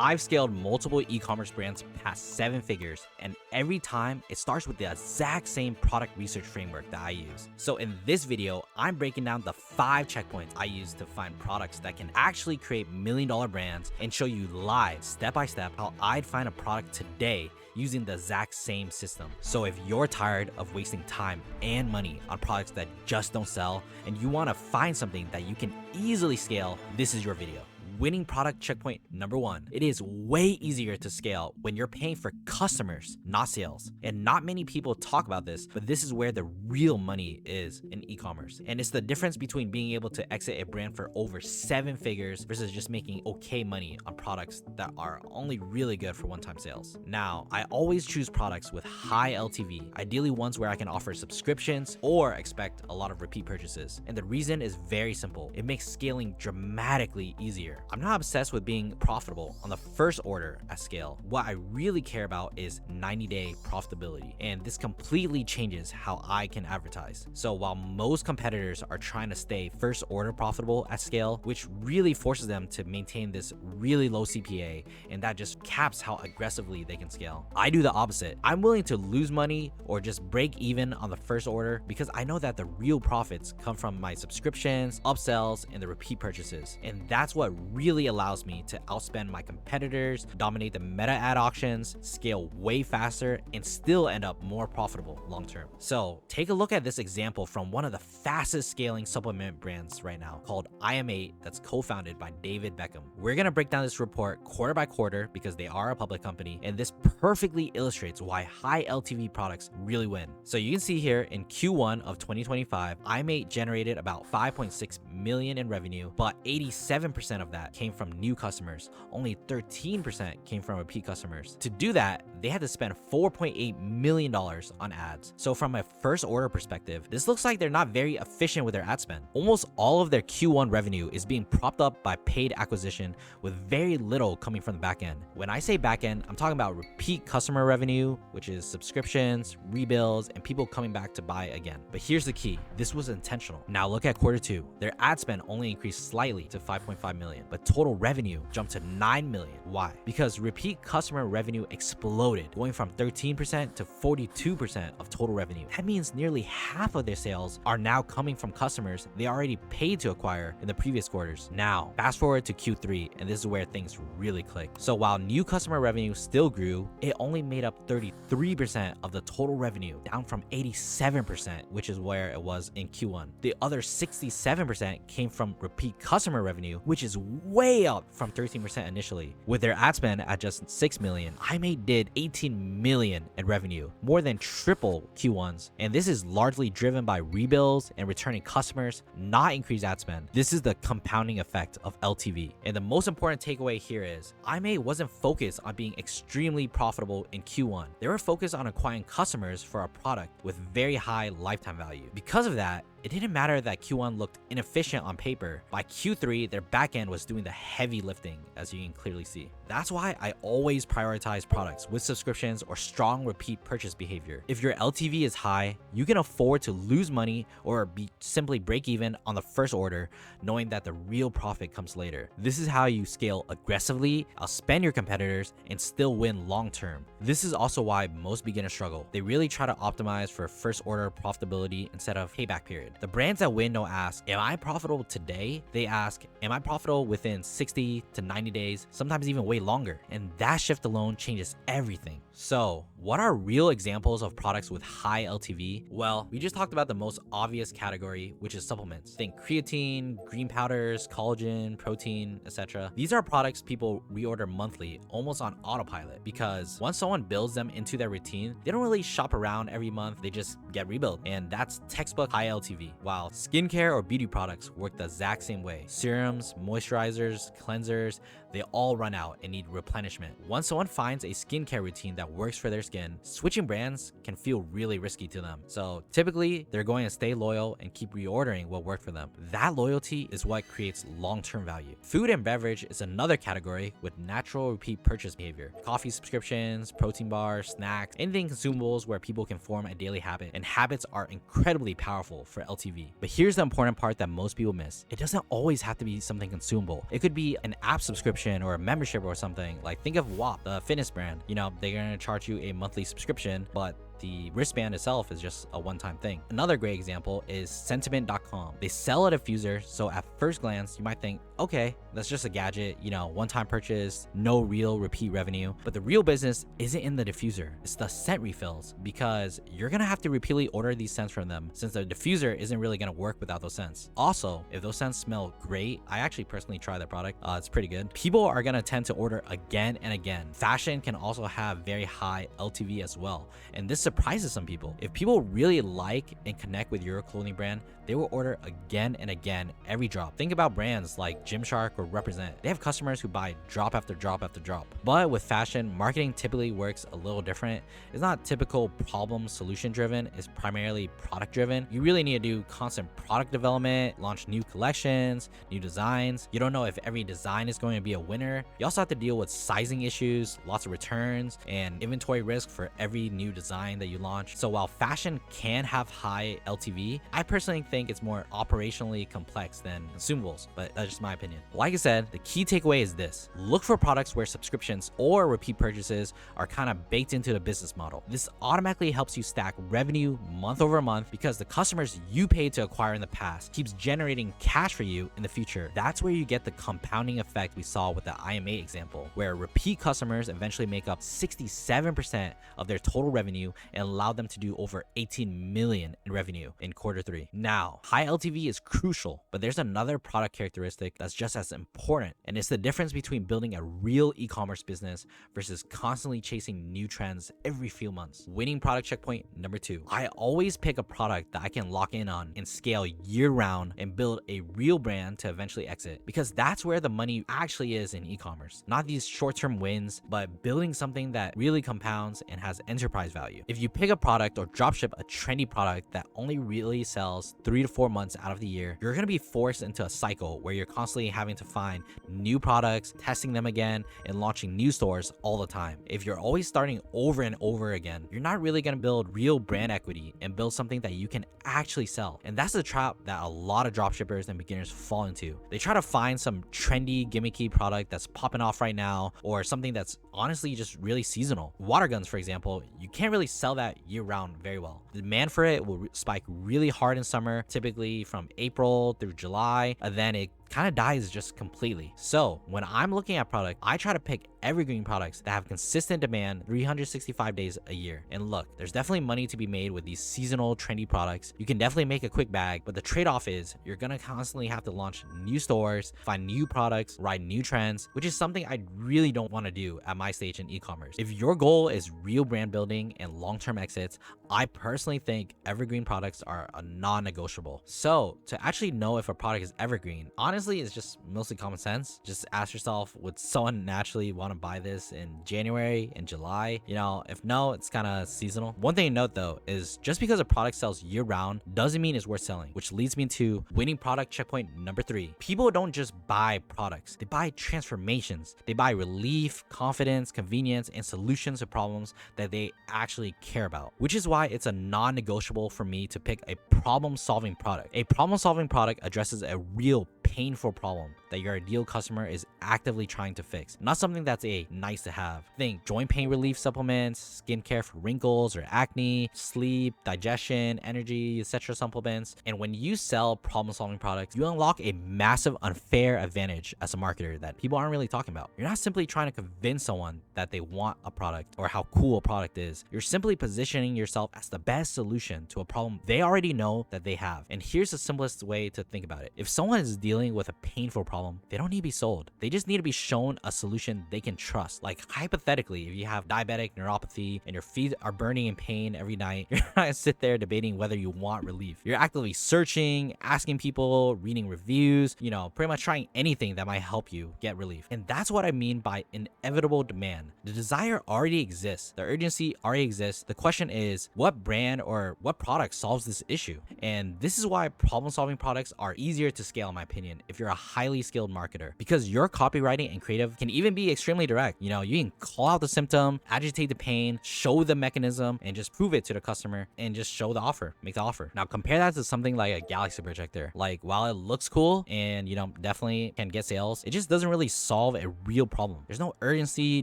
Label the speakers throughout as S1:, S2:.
S1: I've scaled multiple e-commerce brands past 7 figures, and every time it starts with the exact same product research framework that I use. So in this video, I'm breaking down the 5 checkpoints I use to find products that can actually create million-dollar brands and show you live, step-by-step, how I'd find a product today using the exact same system. So if you're tired of wasting time and money on products that just don't sell, and you want to find something that you can easily scale, this is your video. Winning product checkpoint number 1. It is way easier to scale when you're paying for customers, not sales. And not many people talk about this, but this is where the real money is in e-commerce. And it's the difference between being able to exit a brand for over 7 figures versus just making okay money on products that are only really good for one-time sales. Now, I always choose products with high LTV, ideally ones where I can offer subscriptions or expect a lot of repeat purchases. And the reason is very simple. It makes scaling dramatically easier. I'm not obsessed with being profitable on the first order at scale. What I really care about is 90-day profitability, and this completely changes how I can advertise. So while most competitors are trying to stay first order profitable at scale, which really forces them to maintain this really low CPA, and that just caps how aggressively they can scale, I do the opposite. I'm willing to lose money or just break even on the first order because I know that the real profits come from my subscriptions, upsells, and the repeat purchases. And that's what really allows me to outspend my competitors, dominate the meta ad auctions, scale way faster, and still end up more profitable long term. So take a look at this example from one of the fastest scaling supplement brands right now called IM8 that's co-founded by David Beckham. We're gonna break down this report quarter by quarter because they are a public company, and this perfectly illustrates why high LTV products really win. So you can see here in Q1 of 2025, IM8 generated about 5.6 million in revenue, but 87% of that came from new customers. Only 13% came from repeat customers. To do that, they had to spend $4.8 million on ads. So from a first order perspective, this looks like they're not very efficient with their ad spend. Almost all of their Q1 revenue is being propped up by paid acquisition with very little coming from the back end. When I say back end, I'm talking about repeat customer revenue, which is subscriptions, rebills, and people coming back to buy again. But here's the key. This was intentional. Now look at quarter 2. Their ad spend only increased slightly to 5.5 million, but total revenue jumped to 9 million. Why? Because repeat customer revenue exploded, going from 13% to 42% of total revenue. That means nearly half of their sales are now coming from customers they already paid to acquire in the previous quarters. Now, fast forward to Q3, and this is where things really click. So while new customer revenue still grew, it only made up 33% of the total revenue, down from 87%, which is where it was in Q1. The other 67% came from repeat customer revenue, which is way up from 13% initially. With their ad spend at just 6 million, IM8 did 18 million in revenue, more than triple Q1's. And this is largely driven by rebills and returning customers, not increased ad spend. This is the compounding effect of LTV. And the most important takeaway here is IM8 wasn't focused on being extremely profitable in Q1. They were focused on acquiring customers for a product with very high lifetime value. Because of that, it didn't matter that Q1 looked inefficient on paper. By Q3, their backend was doing the heavy lifting, as you can clearly see. That's why I always prioritize products with subscriptions or strong repeat purchase behavior. If your LTV is high, you can afford to lose money or simply break even on the first order, knowing that the real profit comes later. This is how you scale aggressively, outspend your competitors, and still win long term. This is also why most beginners struggle. They really try to optimize for first order profitability instead of payback period. The brands that win don't ask, am I profitable today? They ask, am I profitable within 60 to 90 days, sometimes even way longer? And that shift alone changes everything. So what are real examples of products with high LTV? Well, we just talked about the most obvious category, which is supplements. Think creatine, green powders, collagen, protein, etc. These are products people reorder monthly, almost on autopilot, because once someone builds them into their routine, they don't really shop around every month, they just get rebuilt. And that's textbook high LTV. While skincare or beauty products work the exact same way. Serums, moisturizers, cleansers, they all run out and need replenishment. Once someone finds a skincare routine that works for their skin, switching brands can feel really risky to them. So typically, they're going to stay loyal and keep reordering what worked for them. That loyalty is what creates long-term value. Food and beverage is another category with natural repeat purchase behavior. Coffee subscriptions, protein bars, snacks, anything consumables where people can form a daily habit. And habits are incredibly powerful for LTV. But here's the important part that most people miss. It doesn't always have to be something consumable. It could be an app subscription or a membership or something. Like think of WAP, the fitness brand. You know, they're gonna charge you a monthly subscription, but the wristband itself is just a one-time thing. Another great example is sentiment.com. They sell a diffuser, so at first glance you might think, okay, that's just a gadget, you know, one-time purchase, no real repeat revenue. But the real business isn't in the diffuser, it's the scent refills, because you're gonna have to repeatedly order these scents from them since the diffuser isn't really gonna work without those scents. Also, if those scents smell great, I actually personally tried that product, it's pretty good, people are gonna tend to order again and again. Fashion can also have very high LTV as well, and this surprises some people. If people really like and connect with your clothing brand, they will order again and again every drop. Think about brands like Gymshark or Represent. They have customers who buy drop after drop after drop. But with fashion, marketing typically works a little different. It's not typical problem solution driven, it's primarily product driven. You really need to do constant product development, launch new collections, new designs. You don't know if every design is going to be a winner. You also have to deal with sizing issues, lots of returns, and inventory risk for every new design that you launch. So while fashion can have high LTV, I personally think it's more operationally complex than consumables, but that's just my opinion. Like I said, the key takeaway is this: look for products where subscriptions or repeat purchases are kind of baked into the business model. This automatically helps you stack revenue month over month because the customers you paid to acquire in the past keeps generating cash for you in the future. That's where you get the compounding effect we saw with the IMA example, where repeat customers eventually make up 67% of their total revenue and allow them to do over 18 million in revenue in Q3. Now, high LTV is crucial, but there's another product characteristic that's just as important, and it's the difference between building a real e-commerce business versus constantly chasing new trends every few months. Winning product checkpoint number 2. I always pick a product that I can lock in on and scale year round and build a real brand to eventually exit, because that's where the money actually is in e-commerce. Not these short-term wins, but building something that really compounds and has enterprise value. If you pick a product or dropship a trendy product that only really sells 3 to 4 months out of the year, you're going to be forced into a cycle where you're constantly having to find new products, testing them again, and launching new stores all the time. If you're always starting over and over again, you're not really going to build real brand equity and build something that you can actually sell. And that's the trap that a lot of dropshippers and beginners fall into. They try to find some trendy, gimmicky product that's popping off right now, or something that's honestly just really seasonal. Water guns, for example, you can't really sell that year round very well. The demand for it will spike really hard in summer, typically from April through July, and then it kind of dies just completely. So when I'm looking at product, I try to pick evergreen products that have consistent demand 365 days a year. And look, there's definitely money to be made with these seasonal trendy products. You can definitely make a quick bag, but the trade-off is you're gonna constantly have to launch new stores, find new products, ride new trends, which is something I really don't want to do at my stage in e-commerce. If your goal is real brand building and long-term exits, I personally think evergreen products are a non-negotiable. So to actually know if a product is evergreen, honestly, it's just mostly common sense. Just ask yourself, would someone naturally want to buy this in January and July? You know, if no, it's kind of seasonal. One thing to note though is just because a product sells year round doesn't mean it's worth selling, which leads me to winning product checkpoint number 3. People don't just buy products, they buy transformations. They buy relief, confidence, convenience, and solutions to problems that they actually care about, which is why it's a non-negotiable for me to pick a problem-solving product. A problem-solving product addresses a real painful problem that your ideal customer is actively trying to fix, not something that's a nice to have. Think joint pain relief supplements, skincare for wrinkles or acne, sleep, digestion, energy, etc. supplements. And when you sell problem-solving products, you unlock a massive unfair advantage as a marketer that people aren't really talking about. You're not simply trying to convince someone that they want a product or how cool a product is. You're simply positioning yourself as the best solution to a problem they already know that they have. And here's the simplest way to think about it. If someone is dealing with a painful problem, they don't need to be sold. They just need to be shown a solution they can trust. Like hypothetically, if you have diabetic neuropathy and your feet are burning in pain every night, you're not gonna sit there debating whether you want relief. You're actively searching, asking people, reading reviews, you know, pretty much trying anything that might help you get relief. And that's what I mean by inevitable demand. The desire already exists. The urgency already exists. The question is, what brand or what product solves this issue? And this is why problem-solving products are easier to scale, in my opinion, if you're a highly skilled marketer, because your copywriting and creative can even be extremely direct. You know, you can call out the symptom, agitate the pain, show the mechanism, and just prove it to the customer and just show the offer, make the offer. Now compare that to something like a galaxy projector. Like, while it looks cool and, you know, definitely can get sales, it just doesn't really solve a real problem. There's no urgency,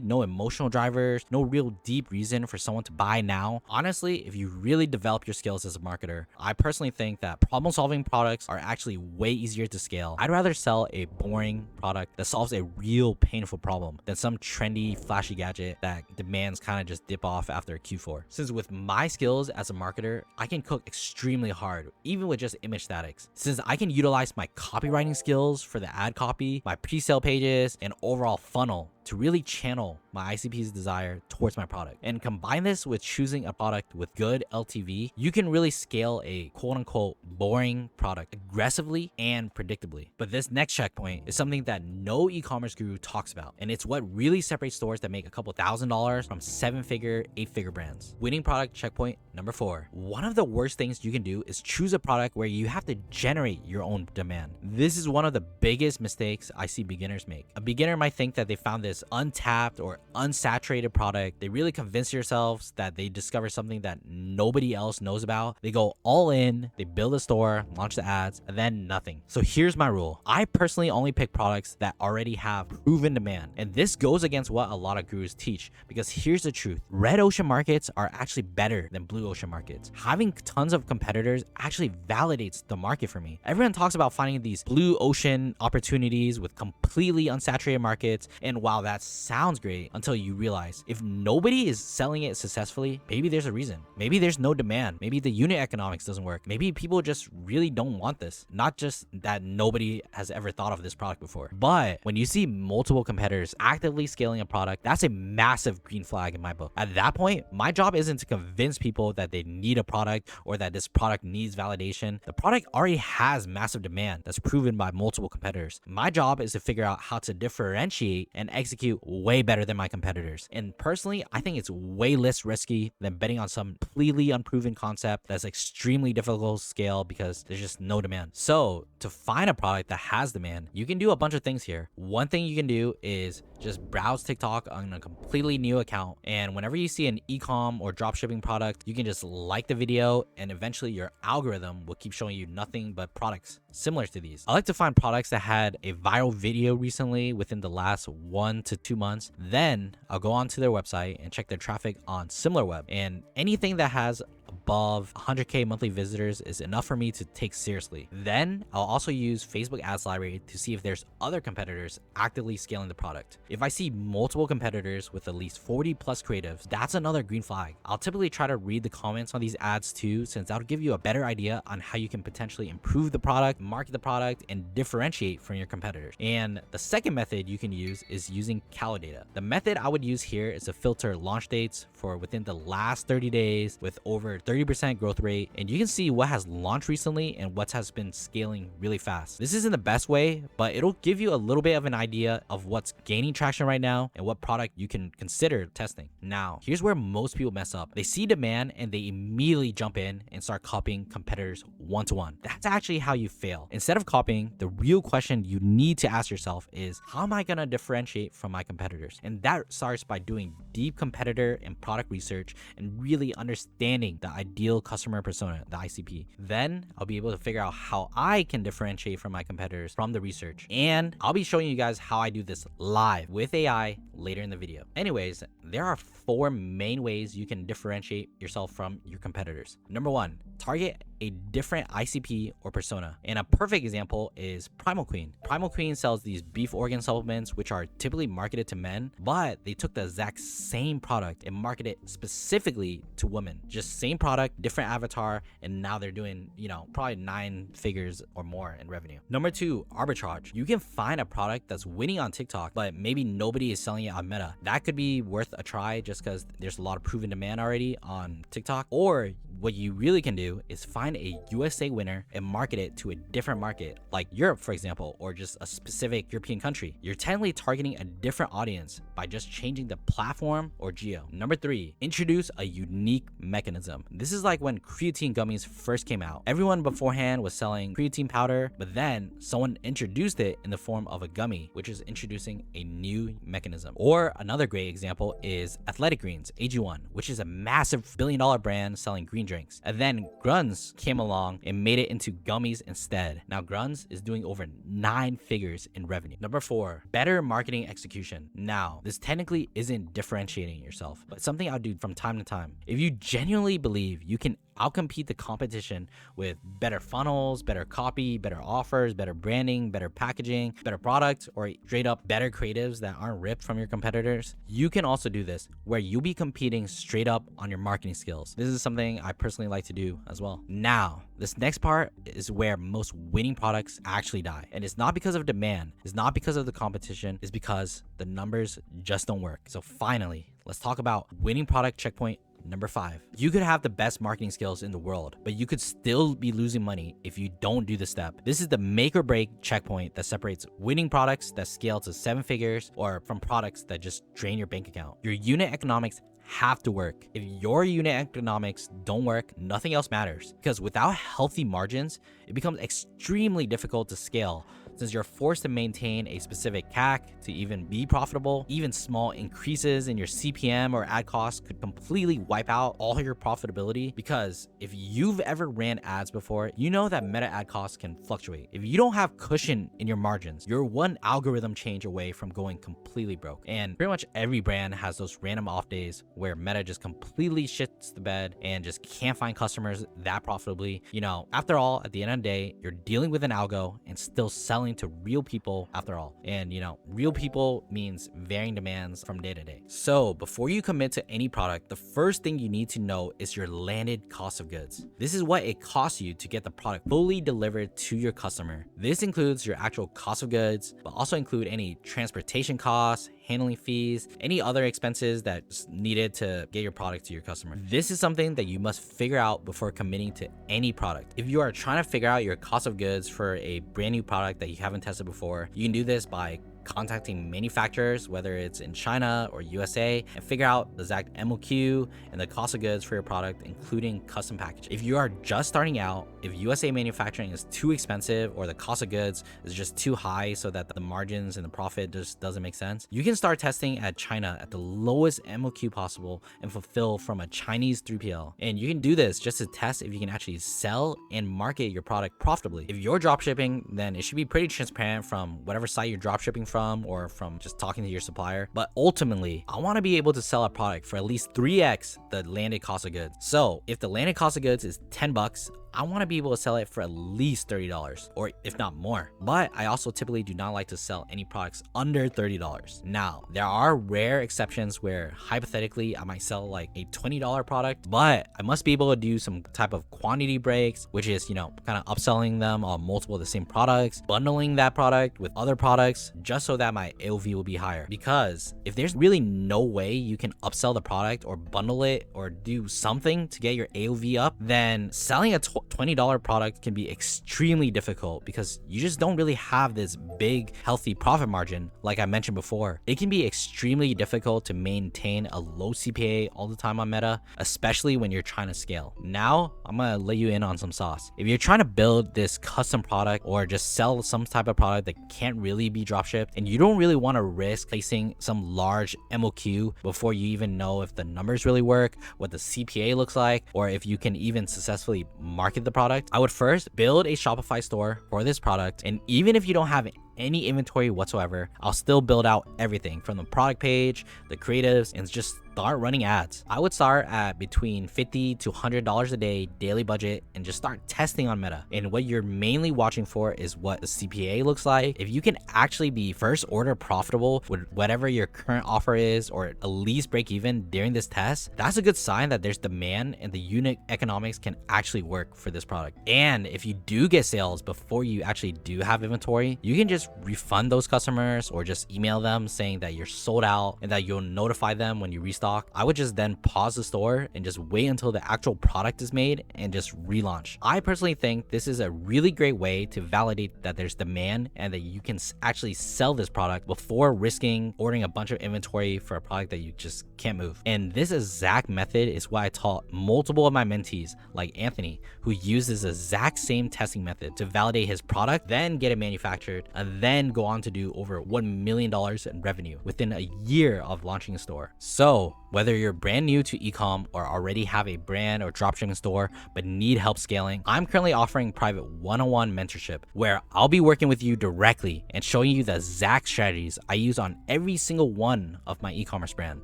S1: no emotional drivers, no real deep reason for someone to buy now. Honestly, if you really develop your skills as a marketer, I personally think that problem solving products are actually way easier to scale. I'd rather sell a boring product that solves a real painful problem than some trendy flashy gadget that demands kind of just dip off after Q4. Since with my skills as a marketer, I can cook extremely hard, even with just image statics. Since I can utilize my copywriting skills for the ad copy, my pre-sale pages, and overall funnel to really channel my ICP's desire towards my product. And combine this with choosing a product with good LTV, you can really scale a quote unquote boring product aggressively and predictably. But this next checkpoint is something that no e-commerce guru talks about. And it's what really separates stores that make a couple $1,000s from 7-figure, 8-figure brands. Winning product checkpoint number 4. One of the worst things you can do is choose a product where you have to generate your own demand. This is one of the biggest mistakes I see beginners make. A beginner might think that they found this untapped or unsaturated product. They really convince yourselves that they discover something that nobody else knows about. They go all in, they build a store, launch the ads, and then nothing. So here's my rule. I personally only pick products that already have proven demand. And this goes against what a lot of gurus teach, because here's the truth. Red ocean markets are actually better than blue ocean markets. Having tons of competitors actually validates the market for me. Everyone talks about finding these blue ocean opportunities with completely unsaturated markets, and while that sounds great until you realize if nobody is selling it successfully, maybe there's a reason. Maybe there's no demand. Maybe the unit economics doesn't work. Maybe people just really don't want this. Not just that nobody has ever thought of this product before. But when you see multiple competitors actively scaling a product, that's a massive green flag in my book. At that point, my job isn't to convince people that they need a product or that this product needs validation. The product already has massive demand that's proven by multiple competitors. My job is to figure out how to differentiate and execute way better than my competitors. And personally, I think it's way less risky than betting on some completely unproven concept that's extremely difficult to scale because there's just no demand. So to find a product that has demand, you can do a bunch of things here. One thing you can do is just browse TikTok on a completely new account, and whenever you see an e-com or dropshipping product, you can just like the video, and eventually your algorithm will keep showing you nothing but products similar to these. I like to find products that had a viral video recently within the last 1 to 2 months. Then I'll go onto their website and check their traffic on SimilarWeb, and anything that has above 100k monthly visitors is enough for me to take seriously. Then I'll also use Facebook ads library to see if there's other competitors actively scaling the product. If I see multiple competitors with at least 40 plus creatives, that's another green flag. I'll typically try to read the comments on these ads too, since that'll give you a better idea on how you can potentially improve the product, market the product, and differentiate from your competitors. And the second method you can use is using Calidata. The method I would use here is to filter launch dates for within the last 30 days with over 30% growth rate, and you can see what has launched recently and what has been scaling really fast. This isn't the best way, but it'll give you a little bit of an idea of what's gaining traction right now and what product you can consider testing. Now, here's where most people mess up. They see demand and they immediately jump in and start copying competitors one-to-one. That's actually how you fail. Instead of copying, the real question you need to ask yourself is, how am I gonna differentiate from my competitors? And that starts by doing deep competitor and product research and really understanding the ideal customer persona, the ICP. Then I'll be able to figure out how I can differentiate from my competitors from the research. And I'll be showing you guys how I do this live with AI later in the video. Anyways, there are 4 main ways you can differentiate yourself from your competitors. Number 1, target a different ICP or persona. And a perfect example is Primal Queen. Primal Queen sells these beef organ supplements, which are typically marketed to men, but they took the exact same product and marketed it specifically to women. Just same product, different avatar, and now they're doing, probably 9 figures or more in revenue. Number 2, arbitrage. You can find a product that's winning on TikTok, but maybe nobody is selling it on Meta. That could be worth a try just because there's a lot of proven demand already on TikTok. Or what you really can do is find a USA winner and market it to a different market, like Europe, for example, or just a specific European country. You're technically targeting a different audience by just changing the platform or geo. Number 3, introduce a unique mechanism. This is like when creatine gummies first came out. Everyone beforehand was selling creatine powder, but then someone introduced it in the form of a gummy, which is introducing a new mechanism. Or another great example is Athletic Greens, AG1, which is a massive billion-dollar brand selling green drinks. And then Grunz came along and made it into gummies instead. Now Grunz is doing over 9 figures in revenue. Number 4, better marketing execution. Now, this technically isn't differentiating yourself, but something I'll do from time to time. If you genuinely believe you can outcompete the competition with better funnels, better copy, better offers, better branding, better packaging, better products, or straight up better creatives that aren't ripped from your competitors, you can also do this where you'll be competing straight up on your marketing skills. This is something I personally like to do as well. Now, this next part is where most winning products actually die. And it's not because of demand, it's not because of the competition, it's because the numbers just don't work. So finally, let's talk about winning product checkpoint number 5. You could have the best marketing skills in the world, but you could still be losing money if you don't do the step. This is the make or break checkpoint that separates winning products that scale to 7 figures or from products that just drain your bank account. Your unit economics have to work. If your unit economics don't work, nothing else matters, because without healthy margins, it becomes extremely difficult to scale, since you're forced to maintain a specific CAC to even be profitable. Even small increases in your CPM or ad costs could completely wipe out all your profitability, because if you've ever ran ads before, you know that meta ad costs can fluctuate. If you don't have cushion in your margins, you're one algorithm change away from going completely broke. And pretty much every brand has those random off days where meta just completely shits the bed and just can't find customers that profitably. You know, after all, at the end of the day, you're dealing with an algo and still selling to real people after all. And you know, real people means varying demands from day to day. So before you commit to any product, the first thing you need to know is your landed cost of goods. This is what it costs you to get the product fully delivered to your customer. This includes your actual cost of goods, but also include any transportation costs, handling fees, any other expenses that's needed to get your product to your customer. This is something that you must figure out before committing to any product. If you are trying to figure out your cost of goods for a brand new product that you haven't tested before, you can do this by contacting manufacturers, whether it's in China or USA, and figure out the exact MOQ and the cost of goods for your product, including custom packaging. If you are just starting out, if USA manufacturing is too expensive or the cost of goods is just too high so that the margins and the profit just doesn't make sense, you can start testing at China at the lowest MOQ possible and fulfill from a Chinese 3PL. And you can do this just to test if you can actually sell and market your product profitably. If you're dropshipping, then it should be pretty transparent from whatever site you're dropshipping from or from just talking to your supplier. But ultimately, I want to be able to sell a product for at least 3x the landed cost of goods. So if the landed cost of goods is 10 bucks, I want to be able to sell it for at least $30 or if not more. But I also typically do not like to sell any products under $30. Now, there are rare exceptions where hypothetically I might sell like a $20 product, but I must be able to do some type of quantity breaks, which is, you know, kind of upselling them on multiple of the same products, bundling that product with other products just so that my AOV will be higher. Because if there's really no way you can upsell the product or bundle it or do something to get your AOV up, then selling a $20 product can be extremely difficult because you just don't really have this big healthy profit margin. Like I mentioned before, it can be extremely difficult to maintain a low CPA all the time on Meta, especially when you're trying to scale. Now I'm gonna let you in on some sauce. If you're trying to build this custom product or just sell some type of product that can't really be dropshipped, and you don't really want to risk placing some large MOQ before you even know if the numbers really work, what the CPA looks like, or if you can even successfully market the product, I would first build a Shopify store for this product. And even if you don't have any inventory whatsoever, I'll still build out everything from the product page, the creatives, and just start running ads. I would start at between $50 to $100 a day daily budget and just start testing on Meta. And what you're mainly watching for is what the CPA looks like. If you can actually be first order profitable with whatever your current offer is, or at least break even during this test, that's a good sign that there's demand and the unit economics can actually work for this product. And if you do get sales before you actually do have inventory, you can just just refund those customers or just email them saying that you're sold out and that you'll notify them when you restock. I would just then pause the store and just wait until the actual product is made and just relaunch. I personally think this is a really great way to validate that there's demand and that you can actually sell this product before risking ordering a bunch of inventory for a product that you just can't move. And this exact method is what I taught multiple of my mentees like Anthony, who used this exact same testing method to validate his product, then get it manufactured, and then go on to do over $1 million in revenue within a year of launching a store. So whether you're brand new to ecom or already have a brand or dropshipping store but need help scaling, I'm currently offering private one-on-one mentorship where I'll be working with you directly and showing you the exact strategies I use on every single one of my e-commerce brand.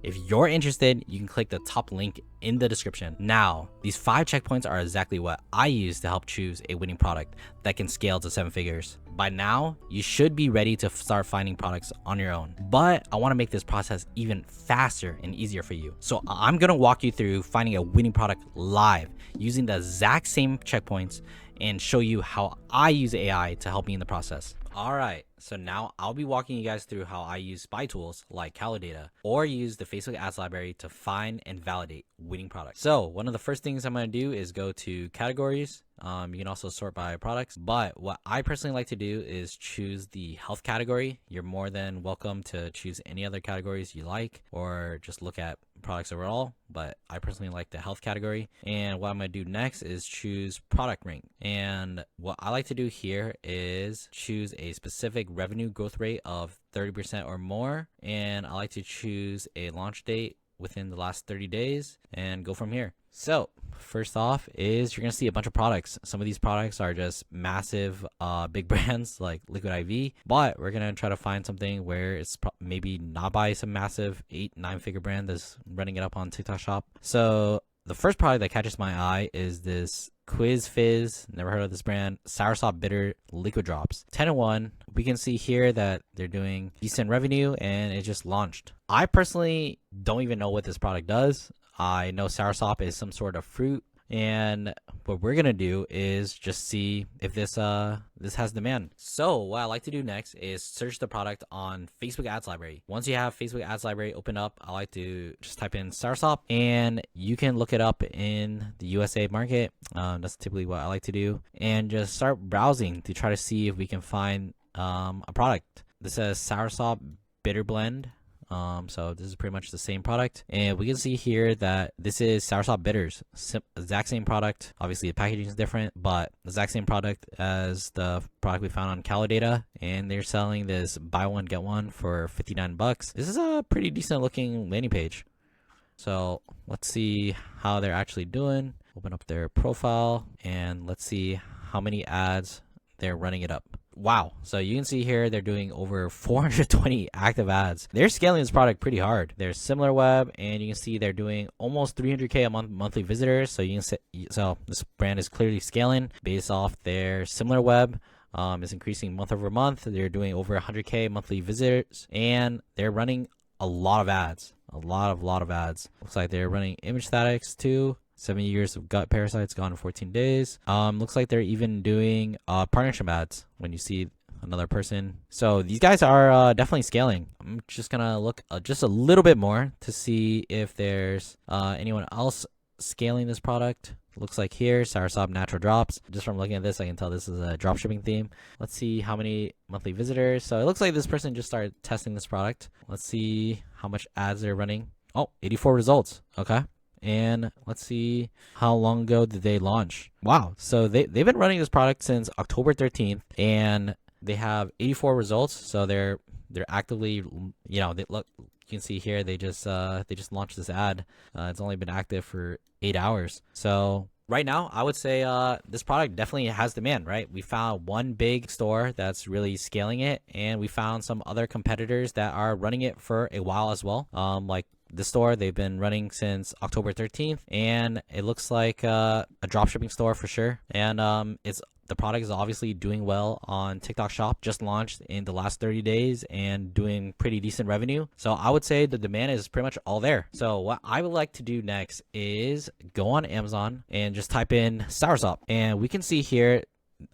S1: If you're interested, you can click the top link in the description. Now, these 5 checkpoints are exactly what I use to help choose a winning product that can scale to 7 figures. By now, you should be ready to start finding products on your own, but I want to make this process even faster and easier for you. So I'm going to walk you through finding a winning product live using the exact same checkpoints and show you how I use AI to help me in the process. All right, so now I'll be walking you guys through how I use spy tools like Calidata or use the Facebook ads library to find and validate winning products. So one of the first things I'm going to do is go to categories. You can also sort by products, but what I personally like to do is choose the health category. You're more than welcome to choose any other categories you like or just look at products overall, but I personally like the health category. And what I'm going to do next is choose product rank. And what I like to do here is choose a specific revenue growth rate of 30% or more. And I like to choose a launch date within the last 30 days and go from here. So first off is you're going to see a bunch of products. Some of these products are just massive big brands like Liquid IV, but we're going to try to find something where it's maybe not by some massive 8-9 figure brand that's running it up on TikTok shop. So the first product that catches my eye is this Quiz Fizz, never heard of this brand, soursop bitter liquid drops. 10-1. We can see here that they're doing decent revenue and it just launched. I personally don't even know what this product does. I know soursop is some sort of fruit, and what we're gonna do is just see if this has demand. So what I like to do next is search the product on Facebook ads library. Once you have Facebook ads library open up, I like to just type in soursop, and you can look it up in the USA market. That's typically what I like to do, and just start browsing to try to see if we can find a product. This says soursop bitter blend. So this is pretty much the same product, and we can see here that this is soursop bitters, exact same product. Obviously the packaging is different, but exact same product as the product we found on Calidata, and they're selling this buy one get one for 59 bucks. This is a pretty decent looking landing page. So let's see how they're actually doing. Open up their profile and let's see how many ads they're running it up. Wow. So you can see here they're doing over 420 active ads. They're scaling this product pretty hard. There's SimilarWeb, and you can see they're doing almost 300K a month monthly visitors. So you can see, so this brand is clearly scaling based off their SimilarWeb. Is increasing month over month. They're doing over 100K monthly visitors, and they're running a lot of ads. A lot of ads. Looks like they're running image statics too. 7 years of gut parasites gone in 14 days. Looks like they're even doing partnership ads when you see another person. So these guys are definitely scaling. I'm just gonna look just a little bit more to see if there's anyone else scaling this product. Looks like here, soursop natural drops. Just from looking at this, I can tell this is a dropshipping theme. Let's see how many monthly visitors. So it looks like this person just started testing this product. Let's see how much ads they're running. Oh, 84 results. Okay. And let's see how long ago did they launch. Wow. So they've been running this product since October 13th, and they have 84 results. So they're actively, you know, they look, you can see here they just launched this ad. It's only been active for 8 hours. So right now, I would say this product definitely has demand, right? We found one big store that's really scaling it, and we found some other competitors that are running it for a while as well. Like the store, they've been running since October 13th, and it looks like a dropshipping store for sure. And the product is obviously doing well on TikTok Shop, just launched in the last 30 days and doing pretty decent revenue. So I would say the demand is pretty much all there. So what I would like to do next is go on Amazon and just type in soursop, and we can see here,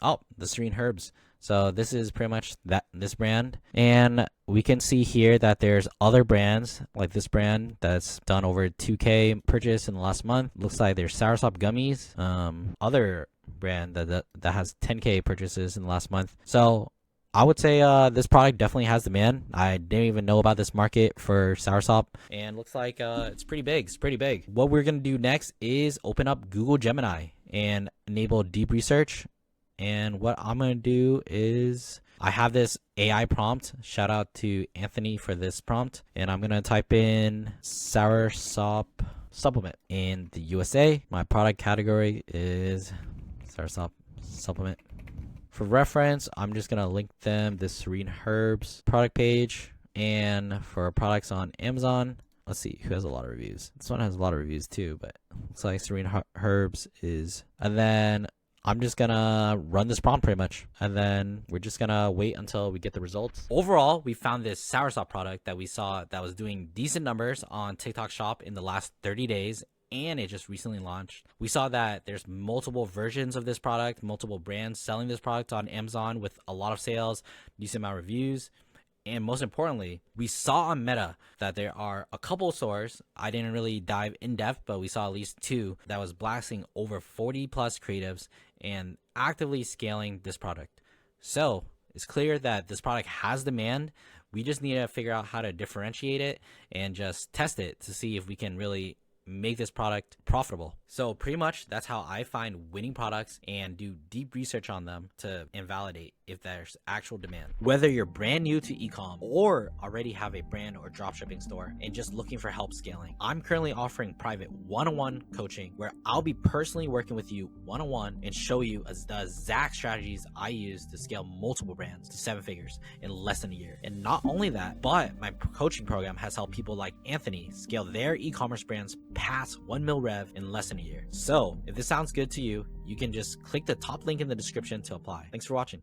S1: oh, the serene herbs. So this is pretty much this brand, and we can see here that there's other brands like this brand that's done over 2K purchase in the last month. Looks like there's Soursop gummies, other brand that has 10K purchases in the last month. So I would say this product definitely has demand. I didn't even know about this market for Soursop, and looks like it's pretty big. It's pretty big. What we're gonna do next is open up Google Gemini and enable deep research. And what I'm going to do is I have this AI prompt. Shout out to Anthony for this prompt. And I'm going to type in Soursop supplement in the USA. My product category is Soursop supplement. For reference, I'm just going to link them this Serene Herbs product page. And for products on Amazon, let's see who has a lot of reviews. This one has a lot of reviews too, but looks like Serene Herbs is. And then I'm just gonna run this prompt pretty much, and then we're just gonna wait until we get the results. Overall, we found this Soursop product that we saw that was doing decent numbers on TikTok Shop in the last 30 days, and it just recently launched. We saw that there's multiple versions of this product, multiple brands selling this product on Amazon with a lot of sales, decent amount of reviews. And most importantly, we saw on Meta that there are a couple stores. I didn't really dive in depth, but we saw at least 2 that was blasting over 40 plus creatives and actively scaling this product. So it's clear that this product has demand. We just need to figure out how to differentiate it and just test it to see if we can really make this product profitable. So pretty much that's how I find winning products and do deep research on them to invalidate if there's actual demand. Whether you're brand new to ecom or already have a brand or dropshipping store and just looking for help scaling, I'm currently offering private one-on-one coaching where I'll be personally working with you one-on-one and show you the exact strategies I use to scale multiple brands to 7 figures in less than a year. And not only that, but my coaching program has helped people like Anthony scale their e-commerce brands past 1 mil rev in less than a year. So if this sounds good to you, you can just click the top link in the description to apply. Thanks for watching.